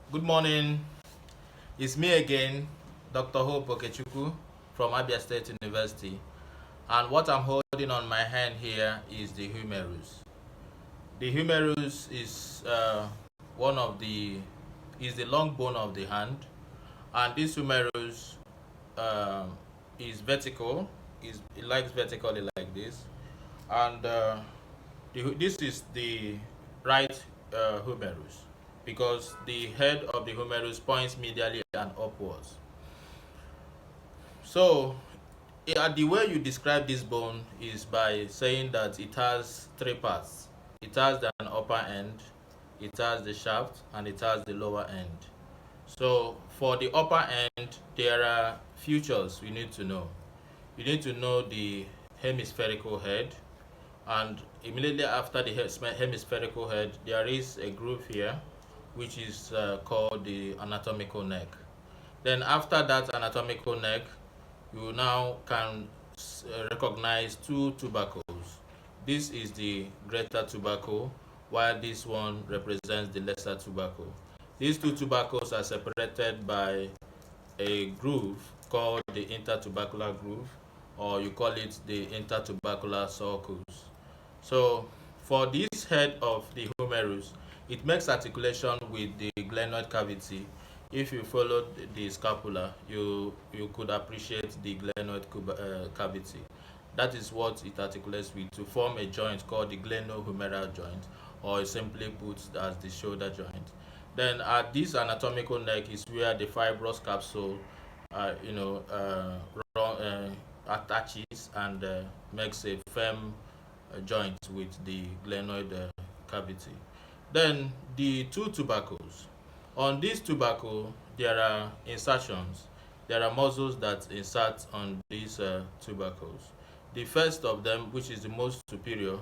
Good morning. It's me again, Dr. Hope Okechukwu from Abia State University. And what I'm holding on my hand here is the humerus. The humerus is one of the is the long bone of the hand, and this humerus uh, is vertical. It likes vertically like this, and this is the right humerus because the head of the humerus points medially and upwards. So, the way you describe this bone is by saying that it has three parts. It has an upper end, it has the shaft, and it has the lower end. So, for the upper end, there are features we need to know. You need to know the hemispherical head, and immediately after the hemispherical head, there is a groove here, which is called the anatomical neck. Then after that anatomical neck, you now can recognize two tubercles. This is the greater tubercle, while this one represents the lesser tubercle. These two tubercles are separated by a groove called the intertubercular groove, or you call it the intertubercular sulcus. So for this head of the humerus, it makes articulation with the glenoid cavity. If you follow the scapula, you could appreciate the glenoid cavity. That is what it articulates with to form a joint called the glenohumeral joint, or simply put as the shoulder joint. Then at this anatomical neck is where the fibrous capsule, uh, you know, uh, attaches and makes a firm joint with the glenoid cavity. Then the two tubercles. On this tubercle, there are insertions. There are muscles that insert on these tubercles. The first of them, which is the most superior,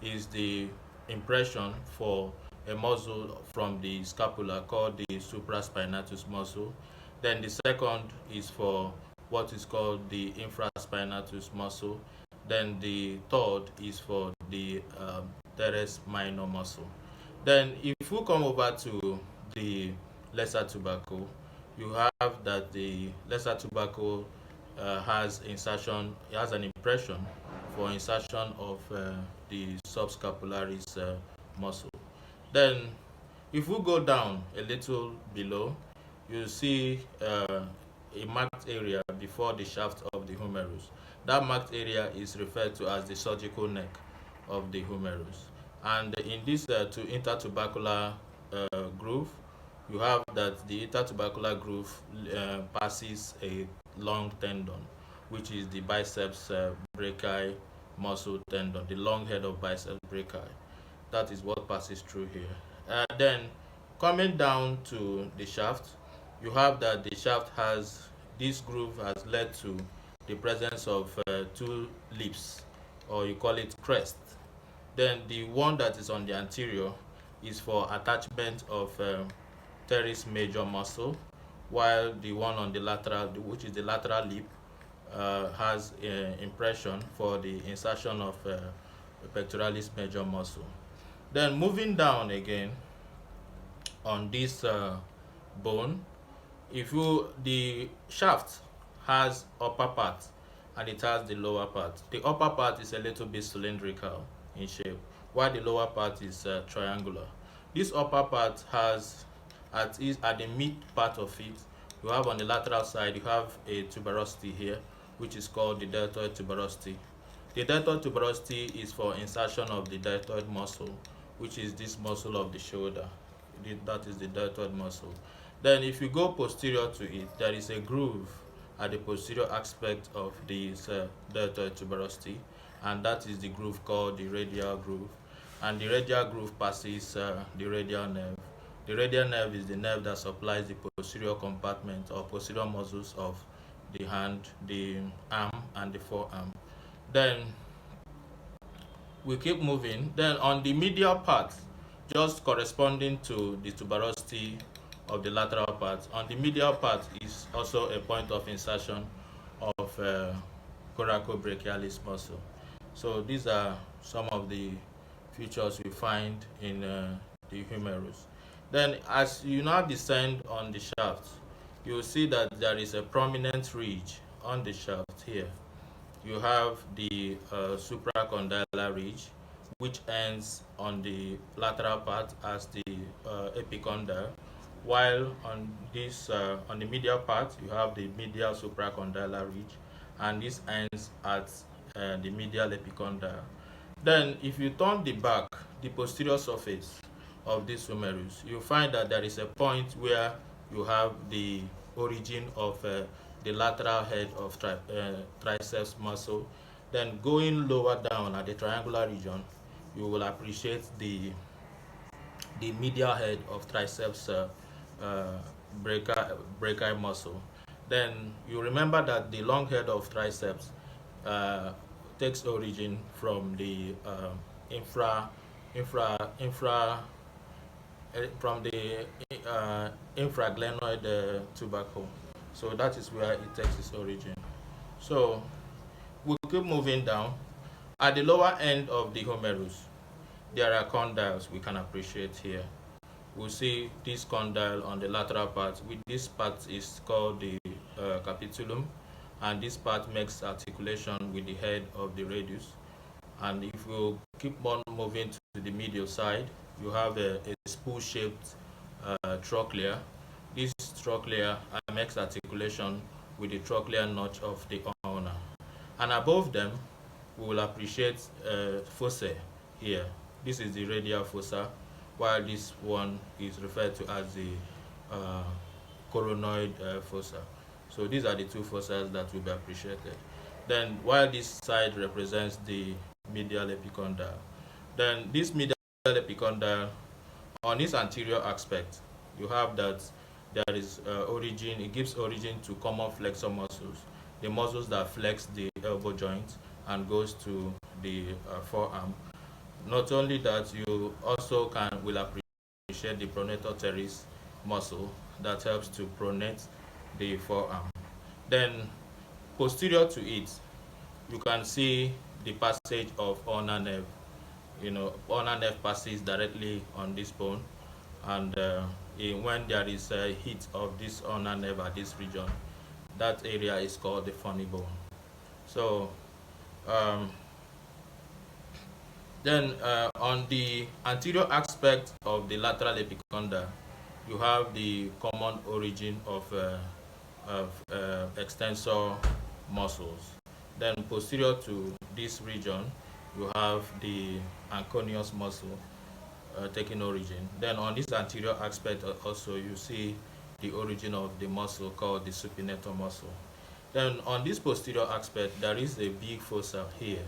is the impression for a muscle from the scapula called the supraspinatus muscle. Then the second is for what is called the infraspinatus muscle. Then the third is for the teres minor muscle. Then if we come over to the lesser tubercle, you have that the lesser tubercle has insertion, it has an impression for insertion of the subscapularis muscle. Then if we go down a little below, you see a marked area before the shaft of the humerus. That marked area is referred to as the surgical neck of the humerus. And in this intertubercular groove, you have that the intertubercular groove passes a long tendon, which is the biceps brachii muscle tendon, the long head of biceps brachii. That is what passes through here. Then coming down to the shaft, you have that the shaft has this groove has led to the presence of two lips, or you call it crest. Then the one that is on the anterior is for attachment of teres major muscle, while the one on the lateral, which is the lateral lip, has impression for the insertion of pectoralis major muscle. Then moving down again on this bone, if you the shaft has upper part and it has the lower part. The upper part is a little bit cylindrical in shape, while the lower part is triangular. This upper part has at the mid part of it, you have on the lateral side, you have a tuberosity here, which is called the deltoid tuberosity. The deltoid tuberosity is for insertion of the deltoid muscle, which is this muscle of the shoulder. That is the deltoid muscle. Then if you go posterior to it, there is a groove at the posterior aspect of the deltoid tuberosity, and that is the groove called the radial groove. And the radial groove passes the radial nerve. The radial nerve is the nerve that supplies the posterior compartment or posterior muscles of the hand, the arm, and the forearm. Then we keep moving. Then on the medial part, just corresponding to the tuberosity of the lateral part, on the medial part is also a point of insertion of coracobrachialis muscle. So these are some of the features we find in the humerus. Then as you now descend on the shaft, you will see that there is a prominent ridge on the shaft here. You have the supracondylar ridge, which ends on the lateral part as the epicondyle, while on the medial part you have the medial supracondylar ridge, and this ends at the medial epicondyle. Then if you turn the back, the posterior surface of this humerus, you find that there is a point where you have the origin of the lateral head of triceps muscle. Then going lower down at the triangular region, you will appreciate the medial head of triceps uh, brachii muscle. Then you remember that the long head of triceps uh, takes origin from the infra infra infra from the infraglenoid tubercle. So that is where it takes its origin. So we keep moving down. At the lower end of the humerus, there are condyles we can appreciate here. We'll see this condyle on the lateral part. With this part is called the capitulum, and this part makes articulation with the head of the radius. And if you keep on moving to the medial side, you have a spool-shaped trochlea. This trochlea makes articulation with the trochlear notch of the ulna. And above them, we will appreciate fossae here. This is the radial fossa, while this one is referred to as the uh, coronoid fossa. So these are the two fossas that will be appreciated. Then while this side represents the medial epicondyle, then this medial epicondyle, on its anterior aspect, you have that there is origin, it gives origin to common flexor muscles, the muscles that flex the elbow joint and goes to the forearm. Not only that, you also will appreciate the pronator teres muscle that helps to pronate the forearm. Then posterior to it, you can see the passage of ulnar nerve. Ulnar nerve passes directly on this bone, and when there is a hit of this ulnar nerve at this region, that area is called the funny bone. So um, then on the anterior aspect of the lateral epicondyle, you have the common origin of extensor muscles. Then posterior to this region, you have the anconeus muscle taking origin. Then on this anterior aspect also, you see the origin of the muscle called the supinator muscle. Then on this posterior aspect, there is a big fossa here.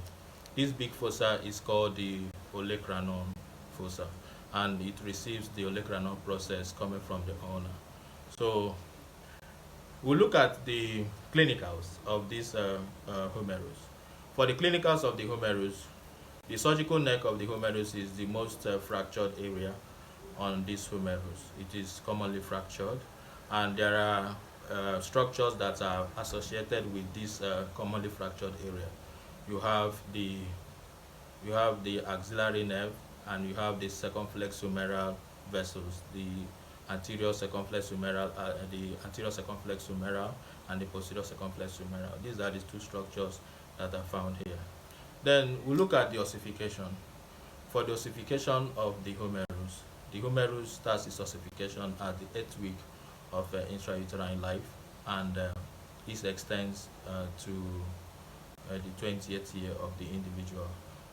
This big fossa is called the olecranon fossa, and it receives the olecranon process coming from the ulna. So we'll look at the clinicals of this humerus. For the clinicals of the humerus, the surgical neck of the humerus is the most fractured area on this humerus. It is commonly fractured, and there are structures that are associated with this commonly fractured area. You have the axillary nerve, and you have the circumflex humeral vessels, the anterior circumflex humeral, and the posterior circumflex humeral. These are the two structures that are found here. Then we look at the ossification. For the ossification of the humerus starts its ossification at the 8th week of intrauterine life, and this extends to the 20th year of the individual,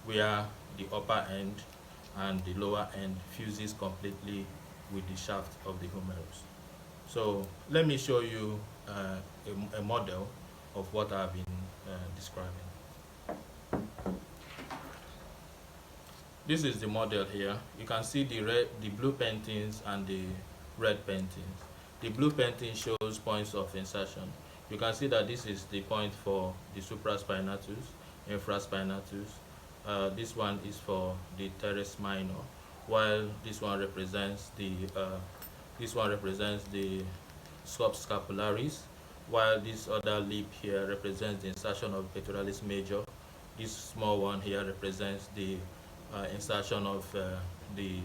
where the upper end and the lower end fuses completely with the shaft of the humerus. So let me show you a model of what I've been describing. This is the model here. You can see the blue paintings and the red paintings. The blue painting shows points of insertion. You can see that this is the point for the supraspinatus, infraspinatus. This one is for the teres minor, while this one represents the subscapularis, while this other lip here represents the insertion of pectoralis major. This small one here represents the insertion of the